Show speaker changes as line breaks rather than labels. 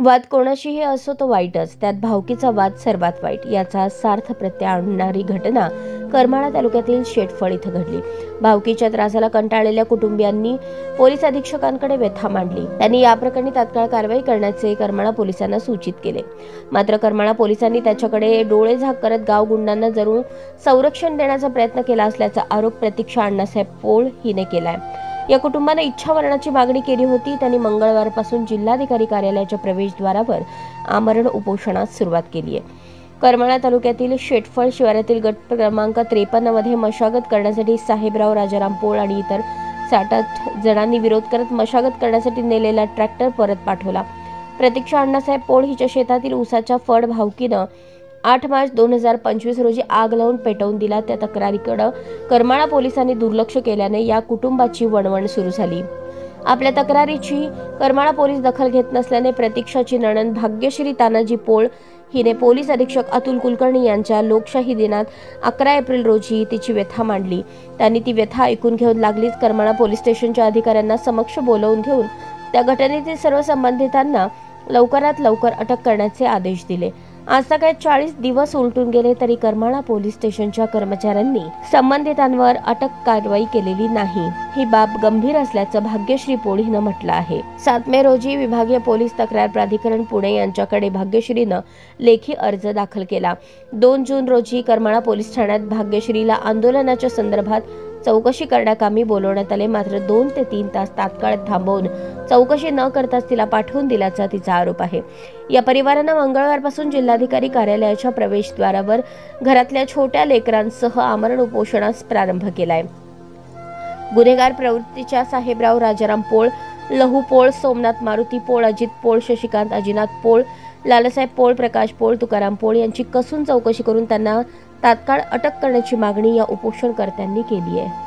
वाद कोणाशीही असो तो वाईटच, त्यात भावकीचा वाद सर्वात वाईट, याचा सार्थ प्रत्यय आणणारी घटना करमाळा तालुक्यातील शेटफळ इथं घडली। भावकीच्या त्रासाला कंटाळलेल्या कुटुंबियांनी पोलीस अधीक्षकांकडे व्यथा मांडली। त्यांनी या प्रकरणी तात्काळ कारवाई करण्याचे करमाळा पोलिसांना सूचित केले। मात्र करमाळा पोलिसांनी त्याच्याकडे डोळेझाक करत गाव गुंडांना जरूर संरक्षण देण्याचा प्रयत्न केला असल्याचा आरोप प्रतीक्षा अण्णासाहेब पोळ हिने केलाय। या कुटुंबाने इच्छामरणाची मागणी केली होती। त्यांनी मंगळवारपासून जिल्हाधिकारी कार्यालयाच्या प्रवेशद्वारावर आमरण उपोषणास सुरुवात केली आहे। करमाळा तालुक्यातील शेटफळ शिवारातील गट क्रमांक 53 मध्ये मशागत करण्यासाठी साहेबराव राजाराम पोळ आणि इतर 7-8 जणांनी विरोध करत मशागत करण्यासाठी नेलेला ट्रॅक्टर परत पाठवला। प्रतीक्षा अण्णासाहेब पोळ हिच्या शेतातील ऊसाच्या फड भावकीनं 8 मार्च 2025 रोजी आग लावून पेटवून दिला। त्या तक्रारीकडे करमाळा पोलिसांनी दुर्लक्ष केल्याने या कुटुंबाची वणवण सुरू झाली। आपल्या तक्रारीची करमाळा पोलीस दखल घेत नसल्याने प्रतीक्षाची नणंद भाग्यश्री तानाजी पोळ हिने पोलीस अधीक्षक अतुल कुलकर्णी यांच्या लोकशाही दिनात 11 एप्रिल रोजी तिची व्यथा मांडली। त्यांनी ती व्यथा ऐकून घेऊन लागलीच करमाळा पोलीस स्टेशनच्या अधिकाऱ्यांना समक्ष बोलावून घेऊन त्या घटनेतील सर्व संबंधितांना लवकरात लवकर अटक करण्याचे आदेश दिले। आज सकाळी 40 दिवस उलटून गेले तरी करमाळा पोलीस स्टेशनच्या कर्मचाऱ्यांनी संबंधितांवर अटक कारवाई केलेली नाही। ही बाब गंभीर असल्याचं भाग्यश्री पोळ हिनं म्हटलं आहे। 7 मे रोजी विभागीय पोलीस तक्रार प्राधिकरण पुणे यांच्याकडे भाग्यश्रीनं लेखी अर्ज दाखल केला। 2 जून रोजी करमाळा पोलीस ठाण्यात भाग्यश्रीला आंदोलनाच्या संदर्भात चौकशी करण्याकामी बोलवण्यात आले। मात्र 2 ते 3 तास तात्काळ थांबवून चौकशी न करताच तिला पाठवून दिल्याचा तिचा आरोप आहे। या परिवारानं मंगळवारपासून जिल्हाधिकारी कार्यालयाच्या प्रवेशद्वारावर घरातल्या छोट्या लेकरांसह आमरण उपोषणास प्रारंभ केलाय। गुन्हेगार प्रवृत्तीच्या साहेबराव राजाराम पोळ, लहू पोळ, सोमनाथ मारुती पोळ, अजित पोळ, शशिकांत अजिनाथ पोळ, लालासाहेब पोळ, प्रकाश पोळ, तुकाराम पोळ यांची कसून चौकशी करून त्यांना तात्काळ अटक करण्याची मागणी या उपोषणकर्त्यांनी केली आहे।